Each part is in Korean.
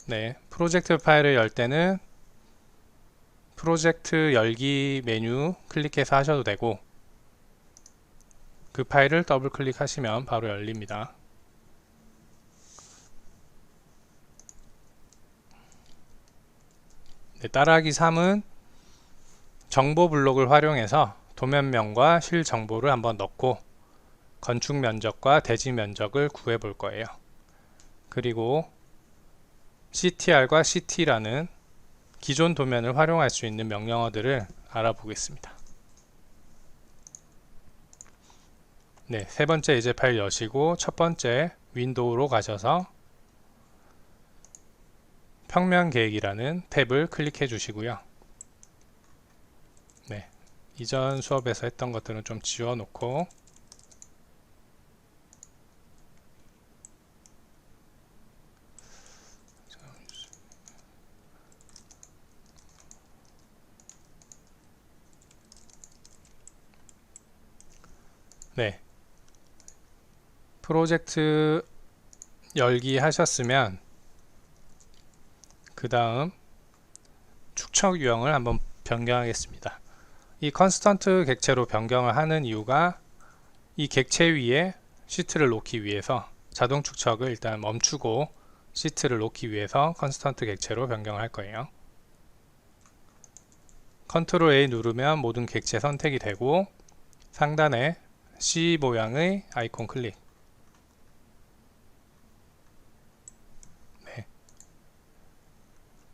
네, 프로젝트 파일을 열 때는 프로젝트 열기 메뉴 클릭해서 하셔도 되고, 그 파일을 더블 클릭하시면 바로 열립니다. 네, 따라하기 3은 정보 블록을 활용해서 도면명과 실 정보를 한번 넣고 건축 면적과 대지 면적을 구해 볼 거예요. 그리고 ctr과 ct라는 기존 도면을 활용할 수 있는 명령어들을 알아보겠습니다. 네, 세 번째 예제 파일 여시고 첫 번째 윈도우로 가셔서 평면 계획이라는 탭을 클릭해 주시고요. 네, 이전 수업에서 했던 것들은 좀 지워 놓고 네, 프로젝트 열기 하셨으면 그 다음 축척 유형을 한번 변경하겠습니다. 이 컨스턴트 객체로 변경을 하는 이유가 이 객체 위에 시트를 놓기 위해서 자동 축척을 일단 멈추고 시트를 놓기 위해서 컨스턴트 객체로 변경을 할 거예요. 컨트롤 A 누르면 모든 객체 선택이 되고 상단에 C 모양의 아이콘 클릭. 네.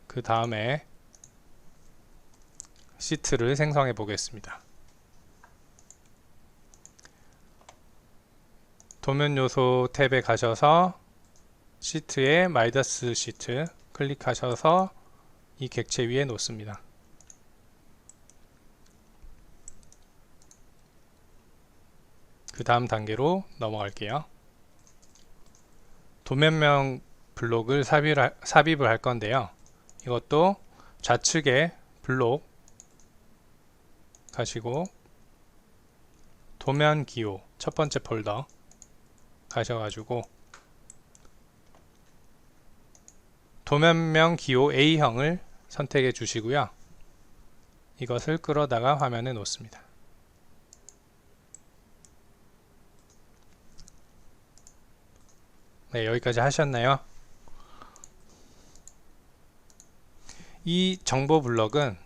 그 다음에 시트를 생성해 보겠습니다. 도면 요소 탭에 가셔서 시트에 마이더스 시트 클릭하셔서 이 객체 위에 놓습니다. 그 다음 단계로 넘어갈게요. 도면명 블록을 삽입을 할 건데요. 이것도 좌측에 블록 가시고 도면 기호 첫 번째 폴더 가셔가지고 도면명 기호 A형을 선택해 주시고요. 이것을 끌어다가 화면에 놓습니다. 네, 여기까지 하셨나요? 이 정보 블록은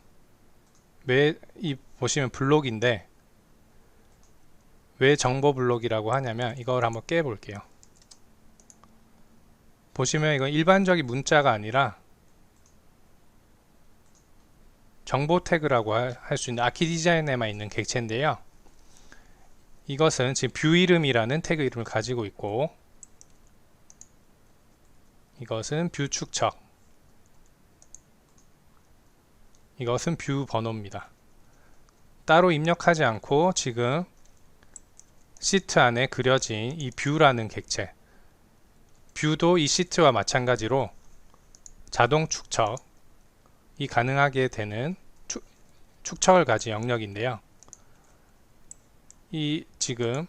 보시면 블록인데 왜 정보 블록이라고 하냐면 이걸 한번 깨 볼게요. 보시면 이건 일반적인 문자가 아니라 정보 태그라고 할 수 있는 아키 디자인에만 있는 객체인데요. 이것은 지금 뷰 이름이라는 태그 이름을 가지고 있고 이것은 뷰 축척, 이것은 뷰 번호입니다. 따로 입력하지 않고 지금 시트 안에 그려진 이 뷰라는 객체, 뷰도 이 시트와 마찬가지로 자동 축척이 가능하게 되는 축척을 가진 영역인데요. 이 지금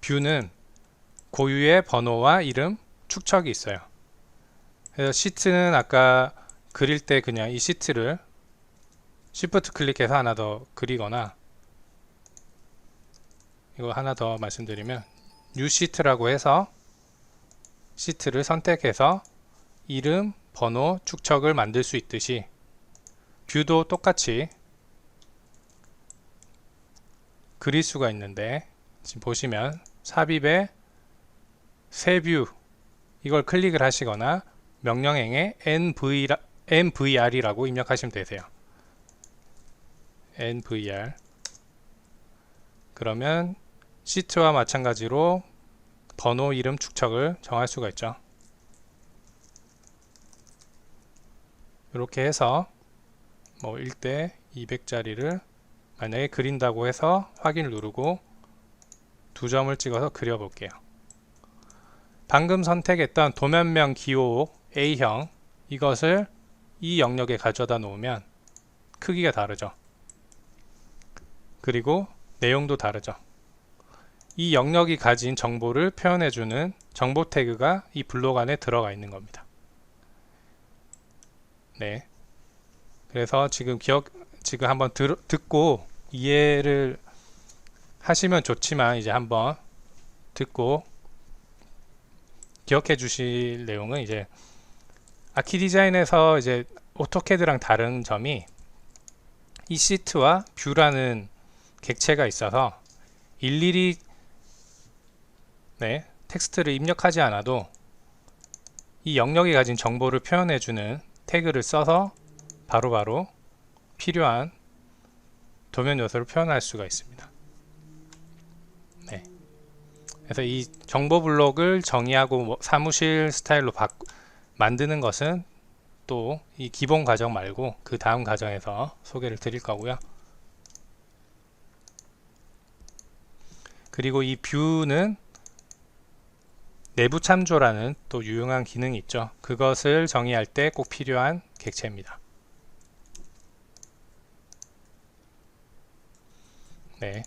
뷰는 고유의 번호와 이름, 축척이 있어요. 그래서 시트는 아까 그릴 때 그냥 이 시트를 Shift 클릭해서 하나 더 그리거나, 이거 하나 더 말씀드리면 New 시트라고 해서 시트를 선택해서 이름, 번호, 축척을 만들 수 있듯이 뷰도 똑같이 그릴 수가 있는데, 지금 보시면 삽입에 새 뷰 이걸 클릭을 하시거나 명령행에 nvr이라고 입력하시면 되세요. nvr. 그러면 시트와 마찬가지로 번호, 이름, 축척을 정할 수가 있죠. 이렇게 해서 뭐 1대 200짜리를 만약에 그린다고 해서 확인을 누르고 두 점을 찍어서 그려볼게요. 방금 선택했던 도면명 기호 A형, 이것을 이 영역에 가져다 놓으면 크기가 다르죠. 그리고 내용도 다르죠. 이 영역이 가진 정보를 표현해주는 정보 태그가 이 블록 안에 들어가 있는 겁니다. 네. 그래서 지금 한번 듣고 이해를 하시면 좋지만 이제 한번 듣고 기억해 주실 내용은 이제 아키 디자인에서 이제 오토캐드랑 다른 점이 이 시트와 뷰라는 객체가 있어서 일일이 텍스트를 입력하지 않아도 이 영역이 가진 정보를 표현해주는 태그를 써서 바로바로 필요한 도면 요소를 표현할 수가 있습니다. 네. 그래서 이 정보 블록을 정의하고 사무실 스타일로 만드는 것은 또 이 기본 과정 말고 그 다음 과정에서 소개를 드릴 거고요. 그리고 이 뷰는 내부 참조라는 또 유용한 기능이 있죠. 그것을 정의할 때 꼭 필요한 객체입니다. 네,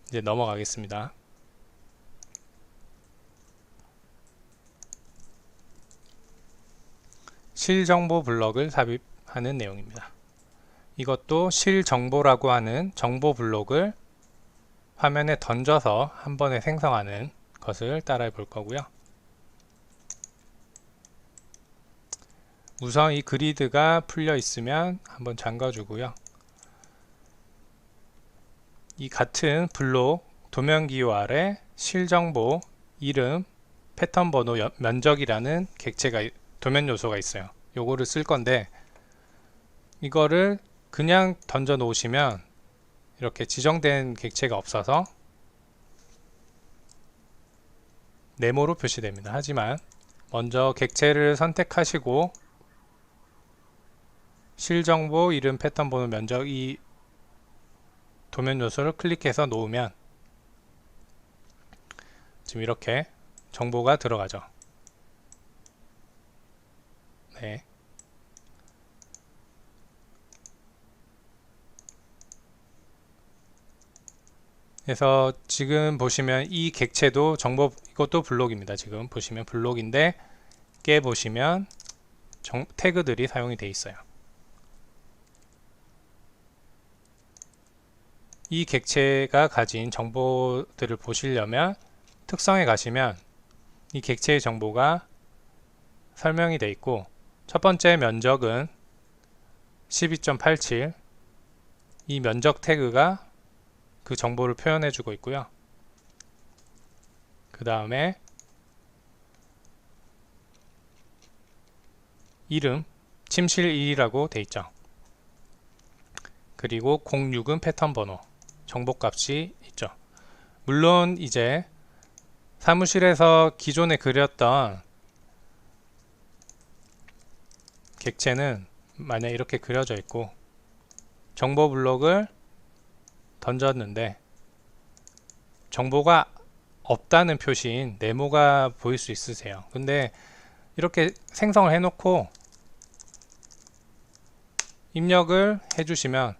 이제 넘어가겠습니다. 실정보 블록을 삽입하는 내용입니다. 이것도 실정보라고 하는 정보 블록을 화면에 던져서 한 번에 생성하는 것을 따라해 볼 거고요. 우선 이 그리드가 풀려 있으면 한번 잠가 주고요. 이 같은 블록 도면 기호 아래 실정보 이름 패턴 번호 면적이라는 객체가 도면 요소가 있어요. 요거를 쓸 건데 이거를 그냥 던져 놓으시면 이렇게 지정된 객체가 없어서 네모로 표시됩니다. 하지만 먼저 객체를 선택하시고 실정보 이름 패턴 번호 면적 이 도면 요소를 클릭해서 놓으면 지금 이렇게 정보가 들어가죠. 네. 그래서 지금 보시면 이 객체도 이것도 블록입니다. 지금 보시면 블록인데 깨 보시면 태그들이 사용이 되어 있어요. 이 객체가 가진 정보들을 보시려면 특성에 가시면 이 객체의 정보가 설명이 되어 있고 첫 번째 면적은 12.87 이 면적 태그가 그 정보를 표현해 주고 있고요. 그 다음에 이름 침실1이라고 되어 있죠. 그리고 06은 패턴 번호 정보값이 있죠. 물론 이제 사무실에서 기존에 그렸던 객체는 만약 이렇게 그려져 있고 정보 블록을 던졌는데 정보가 없다는 표시인 네모가 보일 수 있으세요. 근데 이렇게 생성을 해놓고 입력을 해주시면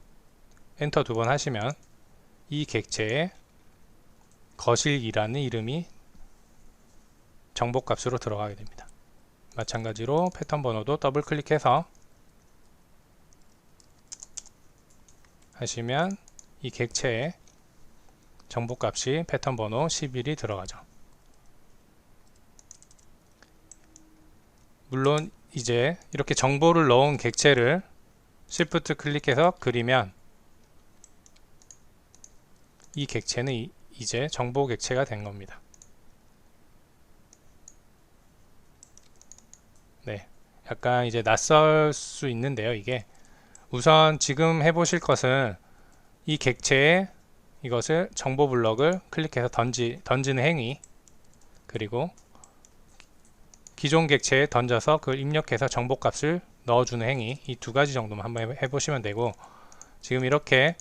엔터 2번 하시면 이 객체에 거실2라는 이름이 정보값으로 들어가게 됩니다. 마찬가지로 패턴 번호도 더블 클릭해서 하시면 이 객체에 정보값이 패턴 번호 11이 들어가죠. 물론 이제 이렇게 정보를 넣은 객체를 Shift 클릭해서 그리면 이 객체는 이제 정보 객체가 된 겁니다. 네, 약간 이제 낯설 수 있는데요. 이게 우선 지금 해보실 것은 이 객체에 이것을 정보 블럭을 클릭해서 던지는 행위 그리고 기존 객체에 던져서 그걸 입력해서 정보값을 넣어주는 행위 이 두 가지 정도만 한번 해보시면 되고 지금 이렇게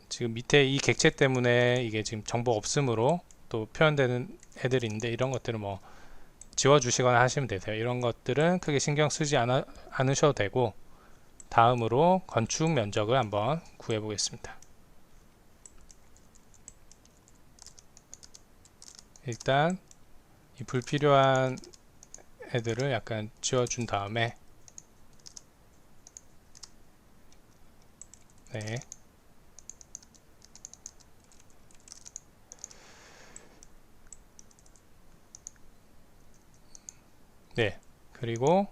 지금 밑에 이 객체 때문에 이게 지금 정보 없음으로 또 표현되는 애들이 있는데 이런 것들은 뭐 지워주시거나 하시면 되세요. 이런 것들은 크게 신경 쓰지 않으셔도 되고 다음으로 건축 면적을 한번 구해 보겠습니다. 일단 이 불필요한 애들을 약간 지워준 다음에 네. 네. 그리고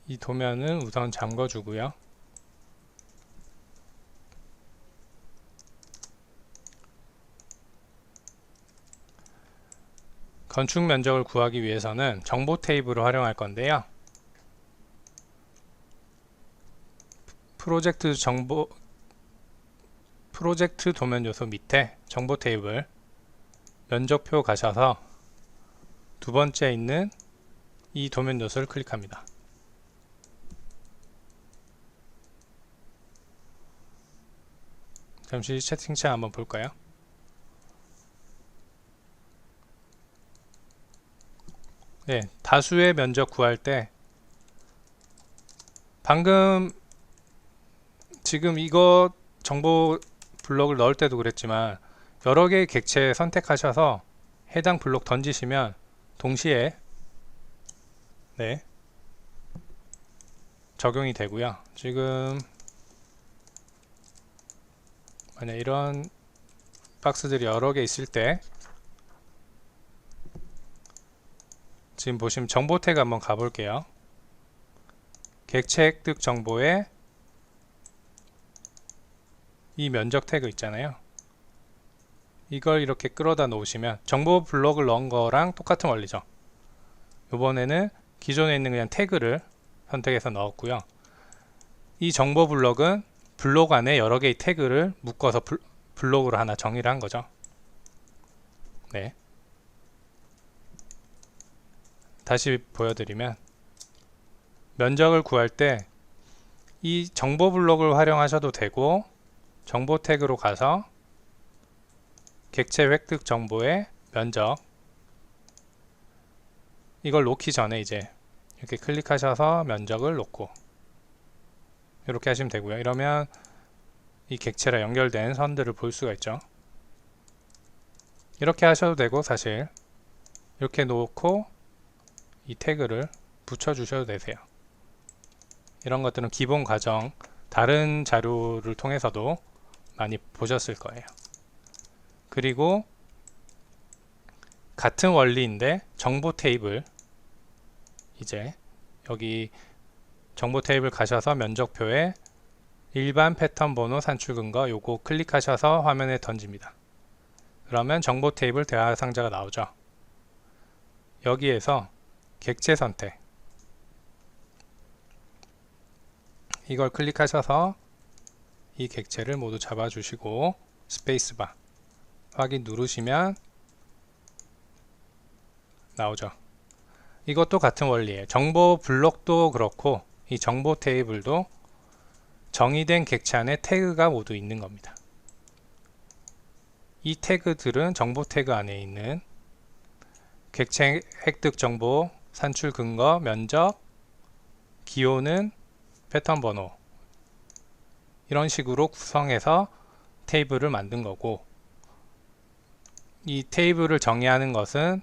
이 도면은 우선 잠궈 주고요. 건축 면적을 구하기 위해서는 정보 테이블을 활용할 건데요. 프로젝트 도면 요소 밑에 정보 테이블 면적표 가셔서 두 번째 있는 이 도면 요소를 클릭합니다. 잠시 채팅창 한번 볼까요? 네, 다수의 면적 구할 때 방금 지금 이거 정보 블록을 넣을 때도 그랬지만 여러 개의 객체 선택하셔서 해당 블록 던지시면 동시에 네, 적용이 되고요. 지금 만약 이런 박스들이 여러 개 있을 때 지금 보시면 정보 태그 한번 가볼게요. 객체 획득 정보에 이 면적 태그 있잖아요. 이걸 이렇게 끌어다 놓으시면 정보 블록을 넣은 거랑 똑같은 원리죠. 이번에는 기존에 있는 그냥 태그를 선택해서 넣었고요. 이 정보 블록은 블록 안에 여러 개의 태그를 묶어서 블록으로 하나 정의를 한 거죠. 네. 다시 보여드리면 면적을 구할 때 이 정보 블록을 활용하셔도 되고 정보 태그로 가서 객체 획득 정보의 면적 이걸 놓기 전에 이제 이렇게 클릭하셔서 면적을 놓고 이렇게 하시면 되고요. 이러면 이 객체랑 연결된 선들을 볼 수가 있죠. 이렇게 하셔도 되고 사실 이렇게 놓고 이 태그를 붙여 주셔도 되세요. 이런 것들은 기본 과정 다른 자료를 통해서도 많이 보셨을 거예요. 그리고 같은 원리인데 정보 테이블 이제 여기 정보 테이블 가셔서 면적표에 일반 패턴 번호 산출 근거 요거 클릭하셔서 화면에 던집니다. 그러면 정보 테이블 대화 상자가 나오죠. 여기에서 객체 선택 이걸 클릭하셔서 이 객체를 모두 잡아주시고 스페이스바 확인 누르시면 나오죠. 이것도 같은 원리예요. 정보 블록도 그렇고 이 정보 테이블도 정의된 객체 안에 태그가 모두 있는 겁니다. 이 태그들은 정보 태그 안에 있는 객체 획득 정보, 산출 근거, 면적, 기호는 패턴 번호 이런 식으로 구성해서 테이블을 만든 거고 이 테이블을 정의하는 것은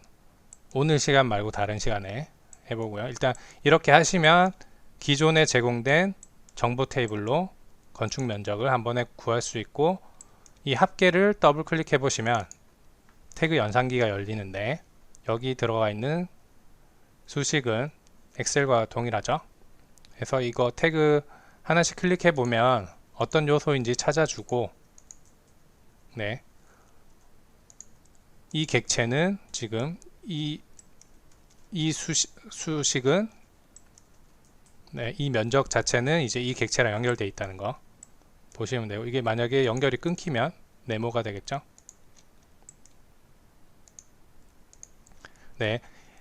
오늘 시간 말고 다른 시간에 해보고요. 일단 이렇게 하시면 기존에 제공된 정보 테이블로 건축 면적을 한 번에 구할 수 있고 이 합계를 더블 클릭해 보시면 태그 연산기가 열리는데 여기 들어가 있는 수식은 엑셀과 동일하죠. 그래서 이거 태그 하나씩 클릭해 보면 어떤 요소인지 찾아주고 네. 이 객체는 지금 이 수식은 네, 이 면적 자체는 이제 이 객체랑 연결되어 있다는 거 보시면 돼요. 이게 만약에 연결이 끊기면 네모가 되겠죠. 네,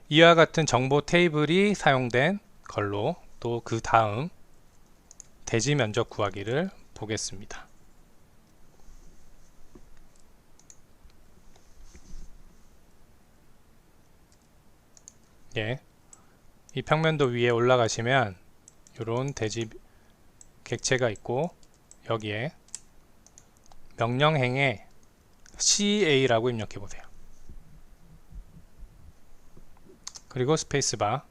이와 같은 정보 테이블이 사용된 걸로 또 그 다음 대지 면적 구하기를 보겠습니다. 예, 이 평면도 위에 올라가시면 이런 대지 객체가 있고 여기에 명령행에 CA라고 입력해 보세요. 그리고 스페이스바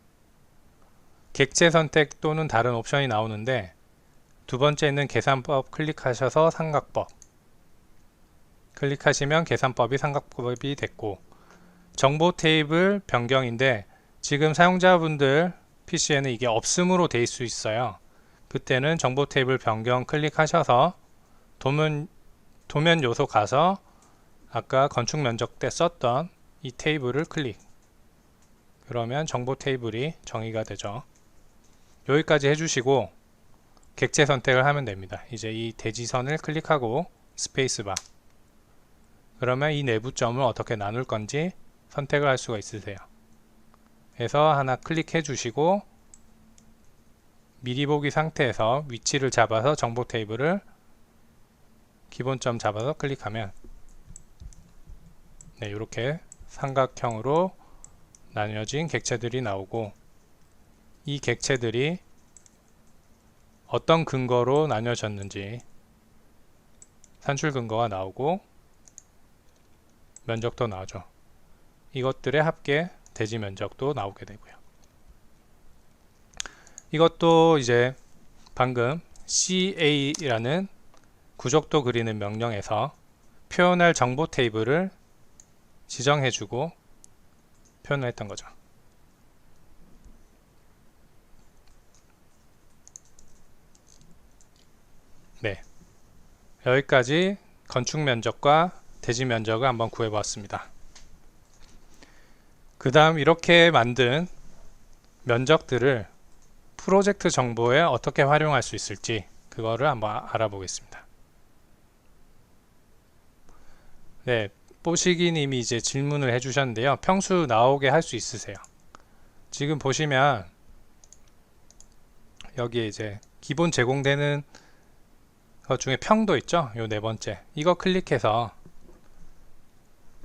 객체 선택 또는 다른 옵션이 나오는데 두 번째는 계산법 클릭하셔서 삼각법 클릭하시면 계산법이 삼각법이 됐고, 정보 테이블 변경인데 지금 사용자분들 PC에는 이게 없음으로 돼 있을 수 있어요. 그때는 정보 테이블 변경 클릭하셔서 도면 요소 가서 아까 건축 면적 때 썼던 이 테이블을 클릭. 그러면 정보 테이블이 정의가 되죠. 여기까지 해주시고 객체 선택을 하면 됩니다. 이제 이 대지선을 클릭하고 스페이스바. 그러면 이 내부점을 어떻게 나눌 건지 선택을 할 수가 있으세요. 그래서 하나 클릭해 주시고 미리 보기 상태에서 위치를 잡아서 정보 테이블을 기본점 잡아서 클릭하면 네, 이렇게 삼각형으로 나뉘어진 객체들이 나오고, 이 객체들이 어떤 근거로 나뉘어졌는지 산출 근거가 나오고 면적도 나오죠. 이것들의 합계 대지 면적도 나오게 되고요. 이것도 이제 방금 CA라는 구족도 그리는 명령에서 표현할 정보 테이블을 지정해주고 표현을 했던 거죠. 네, 여기까지 건축 면적과 대지 면적을 한번 구해보았습니다. 그 다음 이렇게 만든 면적들을 프로젝트 정보에 어떻게 활용할 수 있을지 그거를 한번 알아보겠습니다. 네, 뽀시기님이 이제 질문을 해주셨는데요. 평수 나오게 할 수 있으세요? 지금 보시면 여기에 이제 기본 제공되는 것 중에 평도 있죠? 요 네 번째. 이거 클릭해서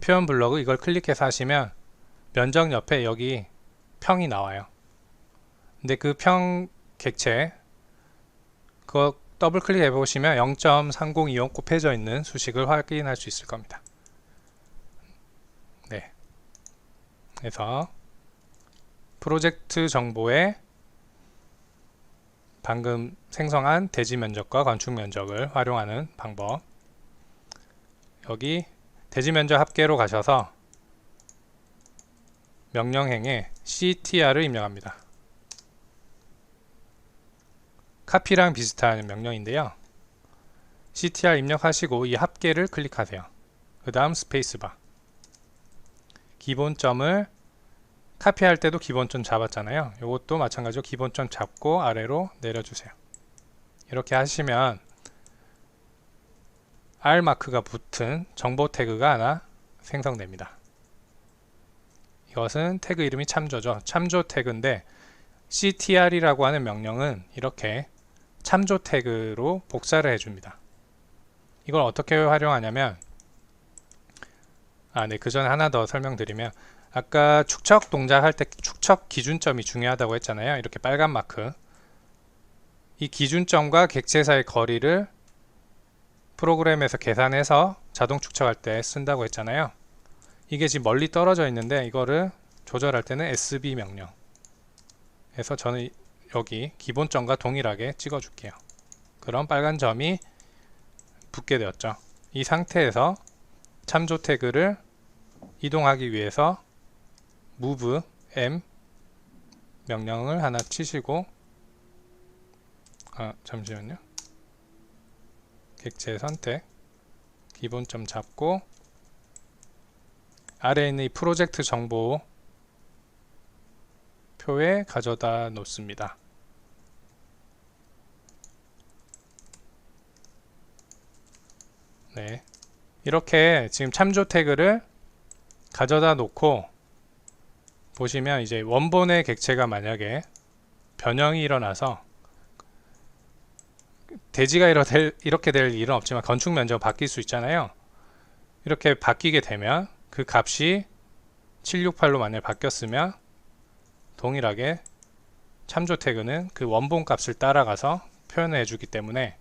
표현 블럭 이걸 클릭해서 하시면 면적 옆에 여기 평이 나와요. 근데 그 평 객체 그거 더블 클릭해 보시면 0.3025 곱해져 있는 수식을 확인할 수 있을 겁니다. 네. 그래서 프로젝트 정보에 방금 생성한 대지 면적과 건축 면적을 활용하는 방법. 여기 대지 면적 합계로 가셔서 명령행에 CTR을 입력합니다. 카피랑 비슷한 명령인데요. CTR 입력하시고 이 합계를 클릭하세요. 그 다음 스페이스바. 기본점을 카피할 때도 기본점 잡았잖아요. 이것도 마찬가지로 기본점 잡고 아래로 내려주세요. 이렇게 하시면 R 마크가 붙은 정보 태그가 하나 생성됩니다. 이것은 태그 이름이 참조죠. 참조 태그인데 CTR이라고 하는 명령은 이렇게 참조 태그로 복사를 해줍니다. 이걸 어떻게 활용하냐면 네, 그 전에 하나 더 설명드리면 아까 축척 동작 할 때 축척 기준점이 중요하다고 했잖아요. 이렇게 빨간 마크. 이 기준점과 객체 사이의 거리를 프로그램에서 계산해서 자동 축척할 때 쓴다고 했잖아요. 이게 지금 멀리 떨어져 있는데 이거를 조절할 때는 SB 명령. 그래서 저는 여기 기본점과 동일하게 찍어 줄게요. 그럼 빨간 점이 붙게 되었죠. 이 상태에서 참조 태그를 이동하기 위해서 move m 명령을 하나 치시고 잠시만요. 객체 선택 기본점 잡고 아래에 있는 이 프로젝트 정보 표에 가져다 놓습니다. 네, 이렇게 지금 참조 태그를 가져다 놓고 보시면 이제 원본의 객체가 만약에 변형이 일어나서 대지가 이렇게 될 일은 없지만 건축 면적은 바뀔 수 있잖아요. 이렇게 바뀌게 되면 그 값이 768로 만약 바뀌었으면 동일하게 참조 태그는 그 원본 값을 따라가서 표현을 해주기 때문에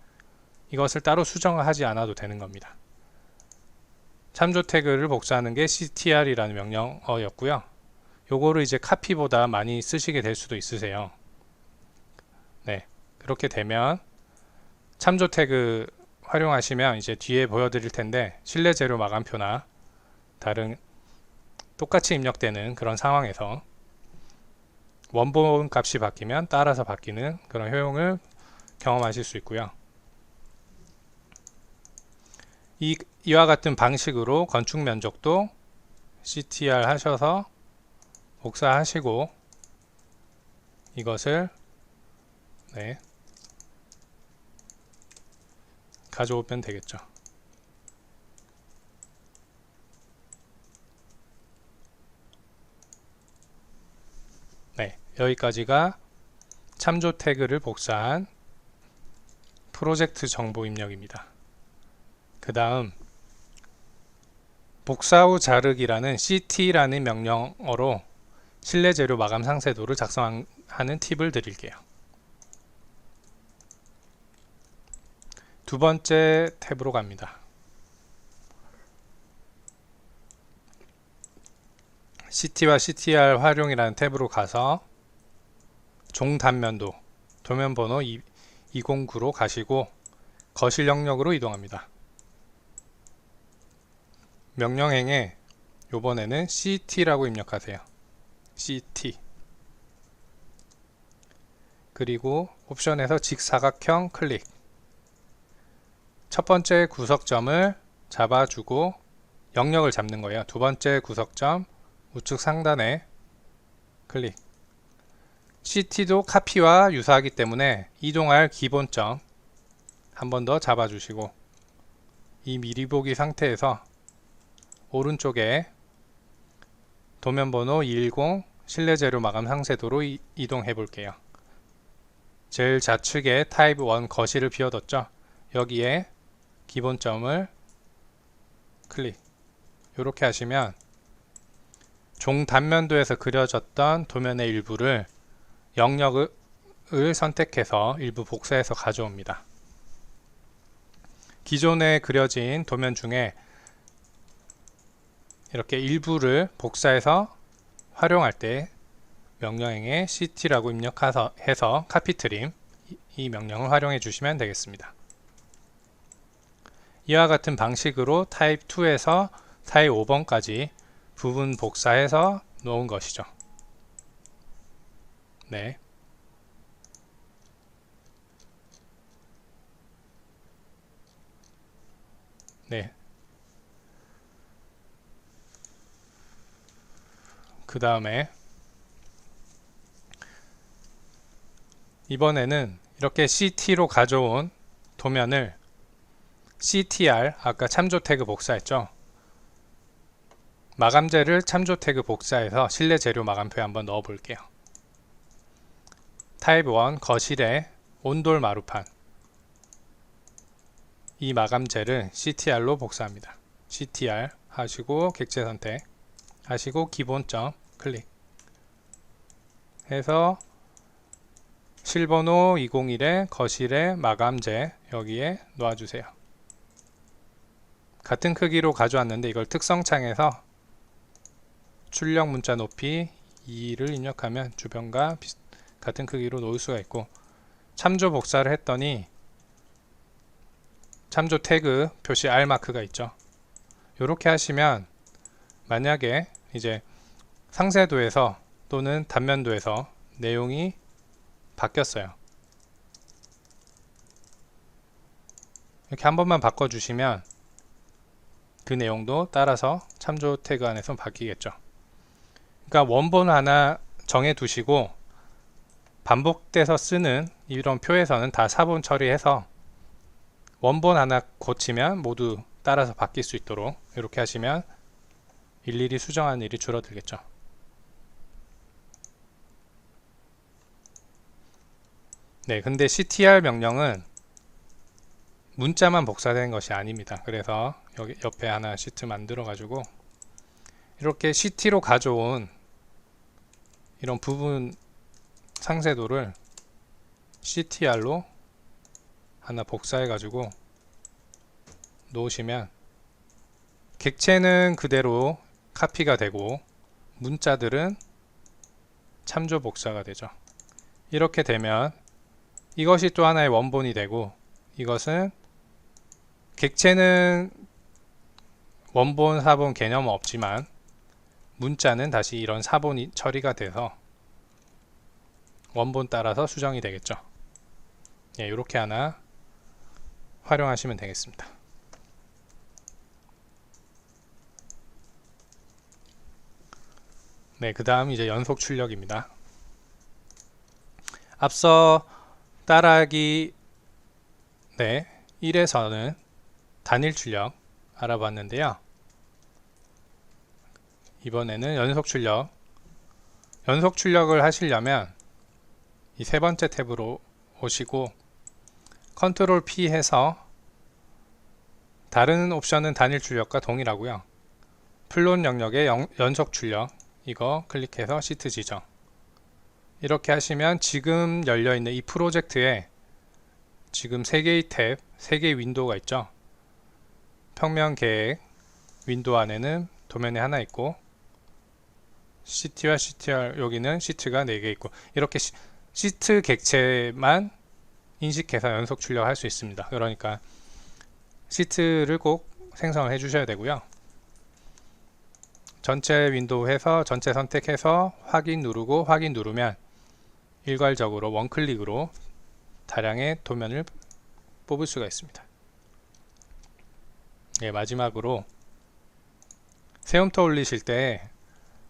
이것을 따로 수정을 하지 않아도 되는 겁니다. 참조 태그를 복사하는 게 CTR이라는 명령어였고요. 요거를 이제 카피보다 많이 쓰시게 될 수도 있으세요. 네, 그렇게 되면 참조 태그 활용하시면 이제 뒤에 보여드릴 텐데 실내 재료 마감표나 다른 똑같이 입력되는 그런 상황에서 원본 값이 바뀌면 따라서 바뀌는 그런 효용을 경험하실 수 있고요. 이와 같은 방식으로 건축 면적도 CTR 하셔서 복사하시고 이것을 가져오면 되겠죠. 여기까지가 참조 태그를 복사한 프로젝트 정보 입력입니다. 그 다음 복사 후 자르기라는 CT라는 명령어로 실내 재료 마감 상세도를 작성하는 팁을 드릴게요. 두 번째 탭으로 갑니다. CT와 CTR 활용이라는 탭으로 가서 종 단면도 도면 번호 209로 가시고 거실 영역으로 이동합니다. 명령행에 요번에는 CT라고 입력하세요. CT. 그리고 옵션에서 직사각형 클릭. 첫 번째 구석점을 잡아주고 영역을 잡는 거예요. 두 번째 구석점 우측 상단에 클릭. CT도 카피와 유사하기 때문에 이동할 기본점 한 번 더 잡아주시고 이 미리 보기 상태에서 오른쪽에 도면 번호 210 실내 재료 마감 상세도로 이동해 볼게요. 제일 좌측에 타입 1 거실을 비워뒀죠. 여기에 기본점을 클릭. 이렇게 하시면 종 단면도에서 그려졌던 도면의 일부를 영역을 선택해서 일부 복사해서 가져옵니다. 기존에 그려진 도면 중에 이렇게 일부를 복사해서 활용할 때 명령행에 CT라고 입력해서 카피 트림 이 명령을 활용해 주시면 되겠습니다. 이와 같은 방식으로 타입 2에서 타입 5번까지 부분 복사해서 놓은 것이죠. 네. 그 다음에 이번에는 이렇게 CT로 가져온 도면을 CTR 아까 참조 태그 복사했죠. 마감재를 참조 태그 복사해서 실내 재료 마감표에 한번 넣어 볼게요. 타입 1 거실에 온돌 마루판 이 마감재를 CTR로 복사합니다. CTR 하시고 객체 선택 하시고 기본점 클릭 해서 실번호 201의 거실의 마감재 여기에 놓아주세요. 같은 크기로 가져왔는데 이걸 특성창에서 출력 문자 높이 2를 입력하면 주변과 같은 크기로 놓을 수가 있고 참조 복사를 했더니 참조 태그 표시 R 마크가 있죠. 이렇게 하시면 만약에 이제 상세도에서 또는 단면도에서 내용이 바뀌었어요. 이렇게 한 번만 바꿔주시면 그 내용도 따라서 참조 태그 안에서 바뀌겠죠. 그러니까 원본 하나 정해 두시고 반복돼서 쓰는 이런 표에서는 다 사본 처리해서 원본 하나 고치면 모두 따라서 바뀔 수 있도록 이렇게 하시면 일일이 수정하는 일이 줄어들겠죠. 네, 근데 CTR 명령은 문자만 복사되는 것이 아닙니다. 그래서 여기 옆에 하나 시트 만들어 가지고 이렇게 CT로 가져온 이런 부분 상세도를 CTR로 하나 복사해 가지고 놓으시면 객체는 그대로 카피가 되고 문자들은 참조 복사가 되죠. 이렇게 되면 이것이 또 하나의 원본이 되고 이것은 객체는 원본, 사본 개념은 없지만 문자는 다시 이런 사본이 처리가 돼서 원본 따라서 수정이 되겠죠. 예, 이렇게 하나 활용하시면 되겠습니다. 네, 그 다음 이제 연속 출력입니다. 앞서 따라하기 1에서는 단일 출력 알아봤는데요. 이번에는 연속 출력. 연속 출력을 하시려면 이 세 번째 탭으로 오시고 컨트롤 P 해서 다른 옵션은 단일 출력과 동일하고요. 플롯 영역의 연속 출력 이거 클릭해서 시트 지정. 이렇게 하시면 지금 열려있는 이 프로젝트에 지금 3개의 탭, 3개의 윈도우가 있죠. 평면 계획 윈도우 안에는 도면이 하나 있고 CT와 CTR 여기는 시트가 4개 있고 이렇게 시트 객체만 인식해서 연속 출력할 수 있습니다. 그러니까 시트를 꼭 생성을 해 주셔야 되고요. 전체 윈도우 해서 전체 선택해서 확인 누르고 확인 누르면 일괄적으로 원클릭으로 다량의 도면을 뽑을 수가 있습니다. 예, 마지막으로 세움터 올리실 때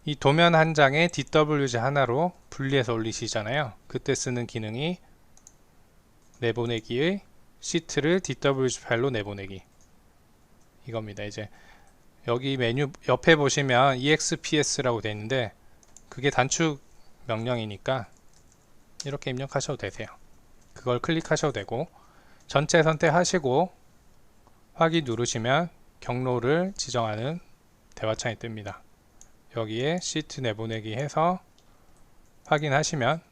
이 도면 한 장에 DWG 하나로 분리해서 올리시잖아요. 그때 쓰는 기능이 내보내기의 시트를 DWG 파일로 내보내기 이겁니다. 이제 여기 메뉴 옆에 보시면 EXPS라고 되어 있는데 그게 단축 명령이니까 이렇게 입력하셔도 되세요. 그걸 클릭하셔도 되고 전체 선택하시고 확인 누르시면 경로를 지정하는 대화창이 뜹니다. 여기에 시트 내보내기 해서 확인하시면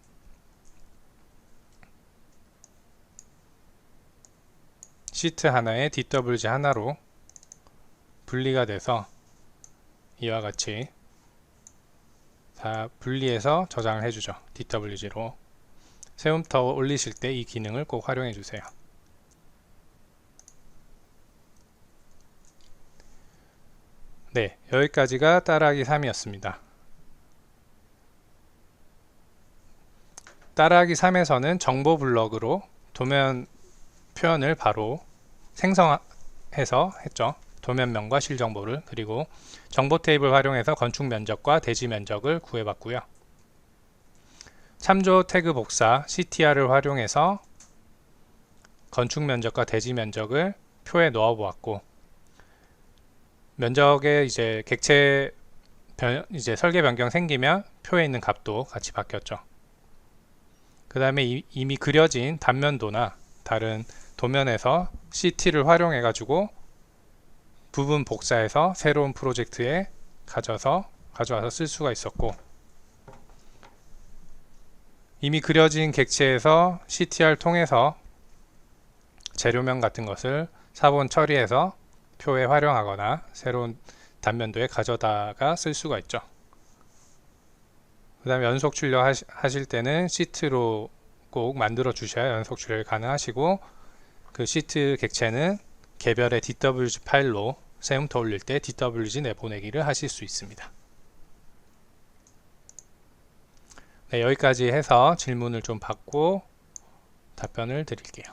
시트 하나에 DWG 하나로 분리가 돼서 이와 같이 다 분리해서 저장을 해주죠. DWG로 세움터 올리실 때 이 기능을 꼭 활용해 주세요. 네, 여기까지가 따라하기 3이었습니다. 따라하기 3에서는 정보 블럭으로 도면 표현을 바로 생성해서 했죠. 도면명과 실정보를. 그리고 정보 테이블 활용해서 건축 면적과 대지 면적을 구해봤고요. 참조 태그 복사 CTR을 활용해서 건축 면적과 대지 면적을 표에 넣어 보았고, 면적에 이제 객체 이제 설계 변경 생기면 표에 있는 값도 같이 바뀌었죠. 그 다음에 이미 그려진 단면도나 다른 도면에서 CT를 활용해 가지고 부분 복사해서 새로운 프로젝트에 가져와서 쓸 수가 있었고, 이미 그려진 객체에서 CTR 통해서 재료면 같은 것을 사본 처리해서 표에 활용하거나 새로운 단면도에 가져다가 쓸 수가 있죠. 그 다음에 연속 출력 하실 때는 시트로 꼭 만들어 주셔야 연속 출력이 가능하시고, 그 시트 객체는 개별의 DWG 파일로 세움터 올릴 때 DWG 내보내기를 하실 수 있습니다. 네, 여기까지 해서 질문을 좀 받고 답변을 드릴게요.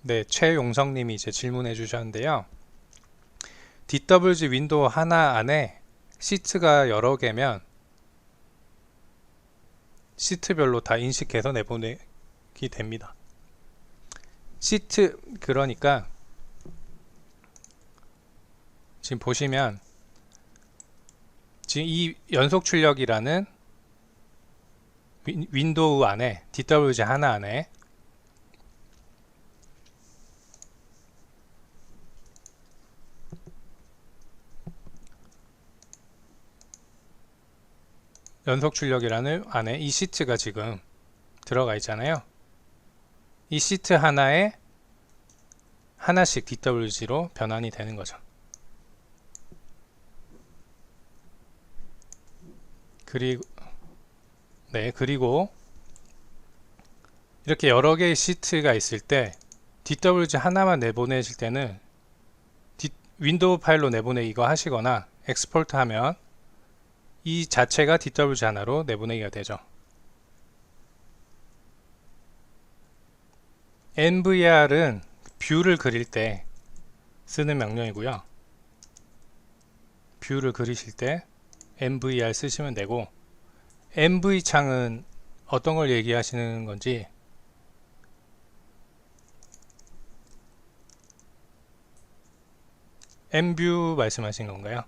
네, 최용성님이 이제 질문해 주셨는데요. DWG 윈도우 하나 안에 시트가 여러 개면 시트별로 다 인식해서 내보내기 됩니다. 시트, 그러니까 지금 보시면 지금 이 연속 출력이라는 윈도우 안에 DWG 하나 안에 연속 출력이라는 안에 이 시트가 지금 들어가 있잖아요. 이 시트 하나에 하나씩 DWG로 변환이 되는 거죠. 그리고 이렇게 여러 개의 시트가 있을 때 DWG 하나만 내보내실 때는 윈도우 파일로 내보내기가 하시거나 엑스포트 하면 이 자체가 DWG 하나로 내보내기가 되죠. NVR은 뷰를 그릴 때 쓰는 명령이고요. 뷰를 그리실 때 NVR 쓰시면 되고, NV 창은 어떤 걸 얘기하시는 건지 NView 말씀하신 건가요?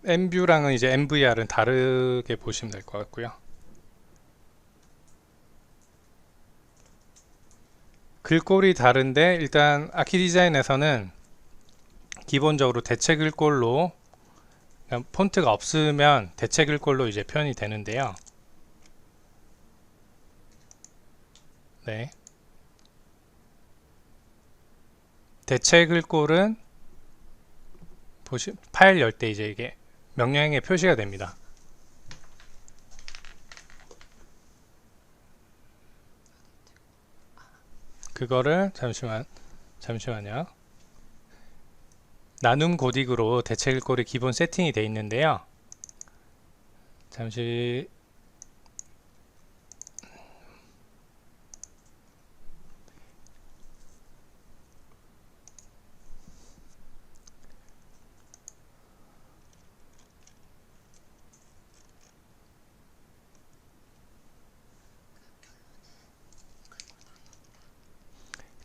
NView랑은 이제 NVR은 다르게 보시면 될 것 같고요. 글꼴이 다른데 일단 아키디자인에서는 기본적으로 대체 글꼴로, 폰트가 없으면 대체 글꼴로 이제 표현이 되는데요. 네. 대체 글꼴은 파일 열 때 이제 이게 명령에 표시가 됩니다. 그거를 잠시만요. 나눔 고딕으로 대체 글꼴이 기본 세팅이 되어 있는데요. 잠시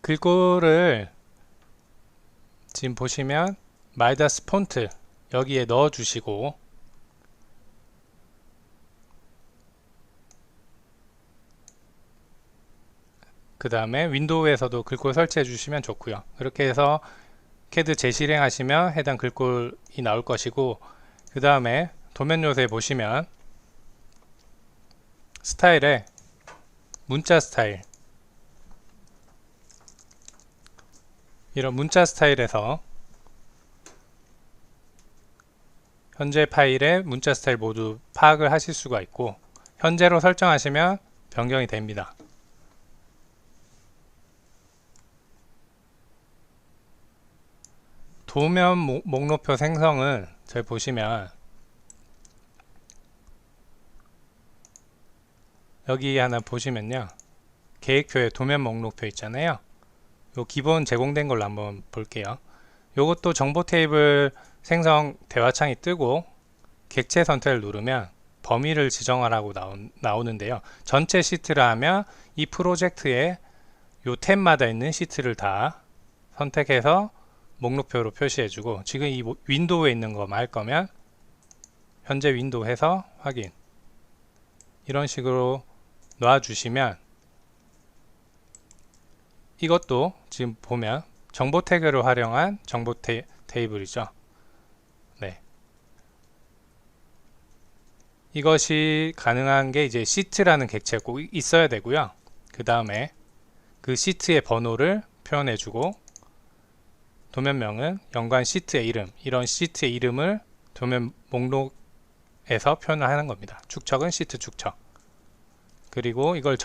글꼴을 지금 보시면 마이다스 폰트 여기에 넣어 주시고, 그 다음에 윈도우에서도 글꼴 설치해 주시면 좋고요. 그렇게 해서 CAD 재실행 하시면 해당 글꼴이 나올 것이고, 그 다음에 도면 요소에 보시면 스타일에 문자 스타일, 이런 문자 스타일에서 현재 파일의 문자 스타일 모두 파악을 하실 수가 있고, 현재로 설정하시면 변경이 됩니다. 도면 목록표 생성은 저희 보시면 여기 하나 보시면요, 계획표에 도면 목록표 있잖아요. 요 기본 제공된 걸로 한번 볼게요. 요것도 정보 테이블 생성 대화창이 뜨고 객체 선택을 누르면 범위를 지정하라고 나오는데요. 전체 시트라 하면 이 프로젝트에 요 탭마다 있는 시트를 다 선택해서 목록표로 표시해주고, 지금 이 윈도우에 있는 거 말 거면 현재 윈도우 해서 확인, 이런 식으로 놔주시면, 이것도 지금 보면 정보 태그를 활용한 정보 테이블이죠. 네. 이것이 가능한 게 이제 시트라는 객체가 꼭 있어야 되고요. 그 다음에 그 시트의 번호를 표현해주고, 도면명은 연관 시트의 이름, 이런 시트의 이름을 도면 목록에서 표현을 하는 겁니다. 축척은 시트 축척. 그리고 이걸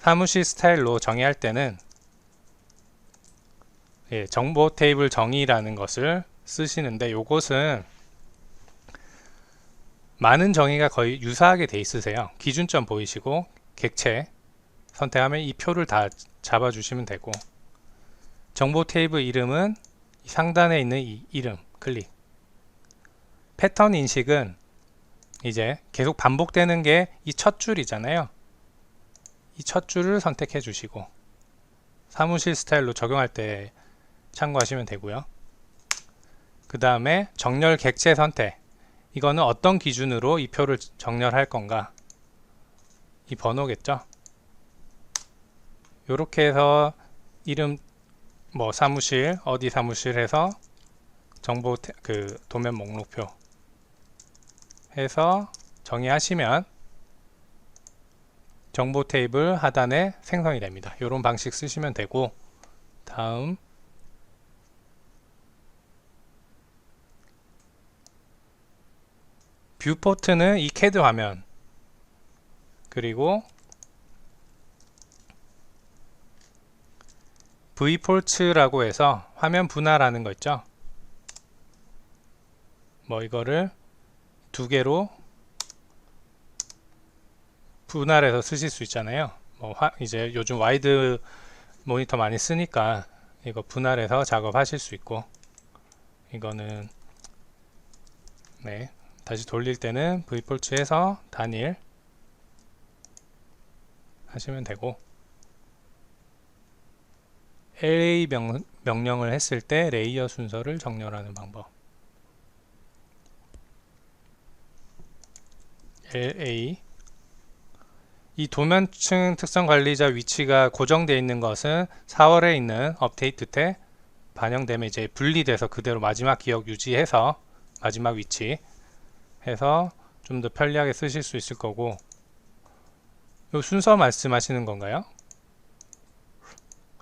사무실 스타일로 정의할 때는 정보 테이블 정의라는 것을 쓰시는데, 요것은 많은 정의가 거의 유사하게 돼 있으세요. 기준점 보이시고 객체 선택하면 이 표를 다 잡아주시면 되고, 정보 테이블 이름은 상단에 있는 이 이름 클릭. 패턴 인식은 이제 계속 반복되는 게 이 첫 줄이잖아요. 이 첫 줄을 선택해 주시고 사무실 스타일로 적용할 때 참고하시면 되고요. 그 다음에 정렬 객체 선택, 이거는 어떤 기준으로 이 표를 정렬할 건가, 이 번호겠죠. 요렇게 해서 이름 뭐 사무실 어디 사무실 해서 정보 그 도면 목록표 해서 정의하시면 정보 테이블 하단에 생성이 됩니다. 이런 방식 쓰시면 되고, 다음 뷰포트는 이 CAD 화면, 그리고 Vport라고 해서 화면 분할하는 거 있죠. 뭐 이거를 두 개로 분할해서 쓰실 수 있잖아요. 뭐 이제 요즘 와이드 모니터 많이 쓰니까 이거 분할해서 작업하실 수 있고, 이거는 네, 다시 돌릴 때는 Vport해서 단일 하시면 되고, LA 명령을 했을 때 레이어 순서를 정렬하는 방법. LA, 이 도면층 특성 관리자 위치가 고정되어 있는 것은 4월에 있는 업데이트 때 반영되면 이제 분리돼서 그대로 마지막 기억 유지해서 마지막 위치 해서 좀 더 편리하게 쓰실 수 있을 거고, 요 순서 말씀하시는 건가요?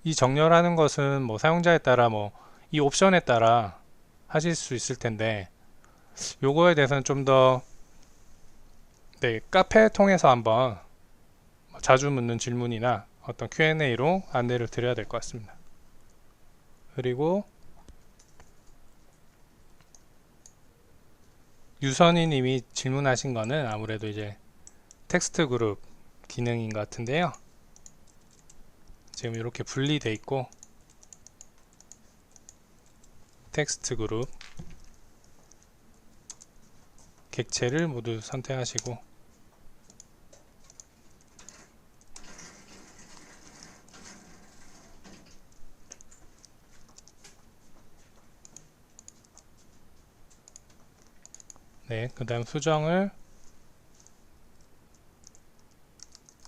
이 정렬하는 것은 뭐 사용자에 따라 뭐 이 옵션에 따라 하실 수 있을 텐데, 요거에 대해서는 좀 더 네, 카페 통해서 한번 자주 묻는 질문이나 어떤 Q&A로 안내를 드려야 될 것 같습니다. 그리고 유선이 님이 질문하신 거는 아무래도 이제 텍스트 그룹 기능인 것 같은데요. 지금 이렇게 분리되어 있고, 텍스트 그룹 객체를 모두 선택하시고, 네, 그 다음 수정을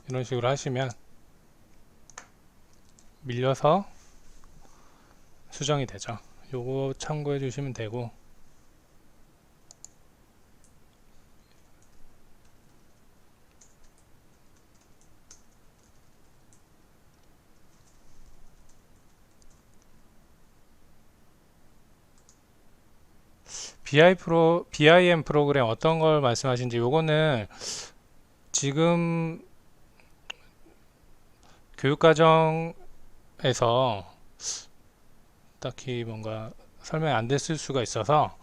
이런 식으로 하시면 밀려서 수정이 되죠. 요거 참고해 주시면 되고, BIM 프로그램 어떤 걸 말씀하신지, 요거는 지금 교육과정에서 딱히 뭔가 설명이 안 됐을 수가 있어서,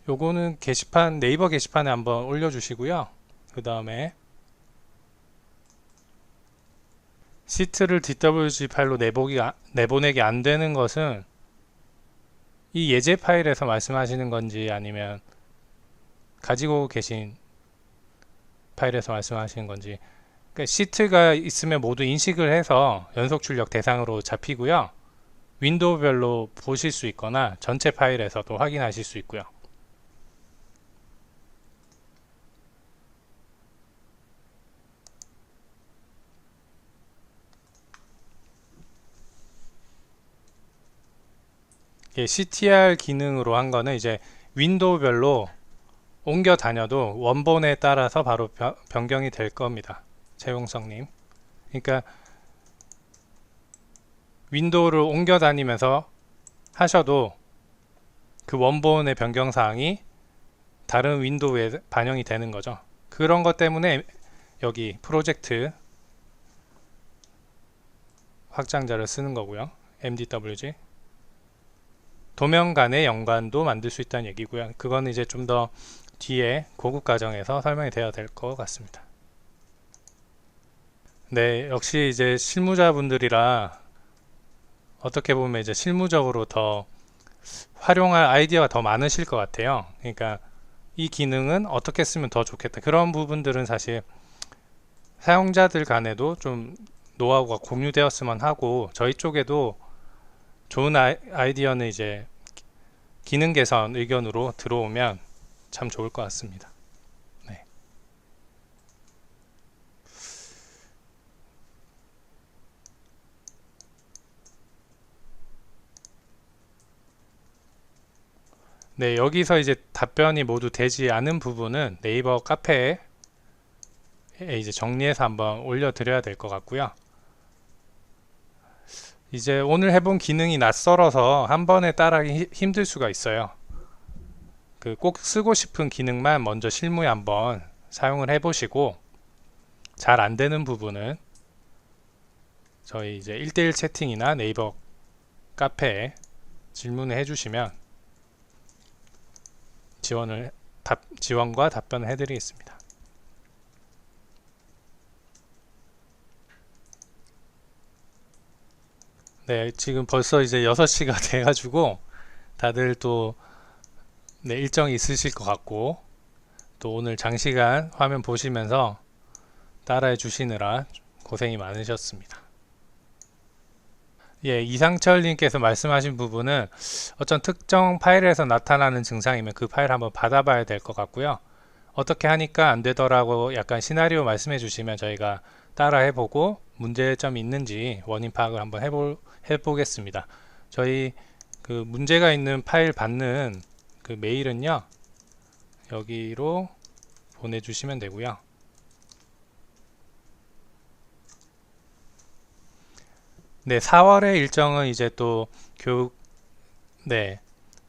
요거는 게시판, 네이버 게시판에 한번 올려주시고요. 그 다음에 시트를 DWG 파일로 내보내기 안 되는 것은 이 예제 파일에서 말씀하시는 건지 아니면 가지고 계신 파일에서 말씀하시는 건지, 그러니까 시트가 있으면 모두 인식을 해서 연속 출력 대상으로 잡히고요. 윈도우별로 보실 수 있거나 전체 파일에서도 확인하실 수 있고요. CTR 기능으로 한 거는 이제 윈도우별로 옮겨 다녀도 원본에 따라서 바로 변경이 될 겁니다. 최용성님. 그러니까 윈도우를 옮겨 다니면서 하셔도 그 원본의 변경 사항이 다른 윈도우에 반영이 되는 거죠. 그런 것 때문에 여기 프로젝트 확장자를 쓰는 거고요. MDWG. 도면 간의 연관도 만들 수 있다는 얘기고요. 그건 이제 좀 더 뒤에 고급 과정에서 설명이 되어야 될 것 같습니다. 네, 역시 이제 실무자분들이라 어떻게 보면 이제 실무적으로 더 활용할 아이디어가 더 많으실 것 같아요. 그러니까 이 기능은 어떻게 쓰면 더 좋겠다. 그런 부분들은 사실 사용자들 간에도 좀 노하우가 공유되었으면 하고, 저희 쪽에도 좋은 아이디어는 이제 기능 개선 의견으로 들어오면 참 좋을 것 같습니다. 네. 네, 여기서 이제 답변이 모두 되지 않은 부분은 네이버 카페에 이제 정리해서 한번 올려드려야 될 것 같고요. 이제 오늘 해본 기능이 낯설어서 한 번에 따라하기 힘들 수가 있어요. 그 꼭 쓰고 싶은 기능만 먼저 실무에 한번 사용을 해보시고, 잘 안되는 부분은 저희 이제 1대1 채팅이나 네이버 카페에 질문을 해주시면 지원과 답변을 해드리겠습니다. 네, 지금 벌써 이제 6시가 돼가지고 다들 또 네, 일정이 있으실 것 같고, 또 오늘 장시간 화면 보시면서 따라해 주시느라 고생이 많으셨습니다. 예, 이상철님께서 말씀하신 부분은 어떤 특정 파일에서 나타나는 증상이면 그 파일 한번 받아봐야 될 것 같고요. 어떻게 하니까 안 되더라고 약간 시나리오 말씀해 주시면 저희가 따라 해보고 문제점이 있는지 원인 파악을 한번 해보겠습니다. 저희 그 문제가 있는 파일 받는 그 메일은요, 여기로 보내주시면 되고요. 네, 4월의 일정은 이제 또 교육, 네,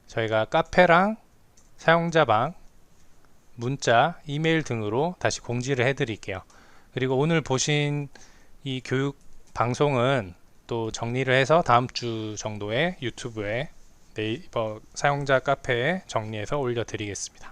저희가 카페랑 사용자방, 문자, 이메일 등으로 다시 공지를 해드릴게요. 그리고 오늘 보신 이 교육 방송은 또 정리를 해서 다음 주 정도에 유튜브에 네이버 사용자 카페에 정리해서 올려드리겠습니다.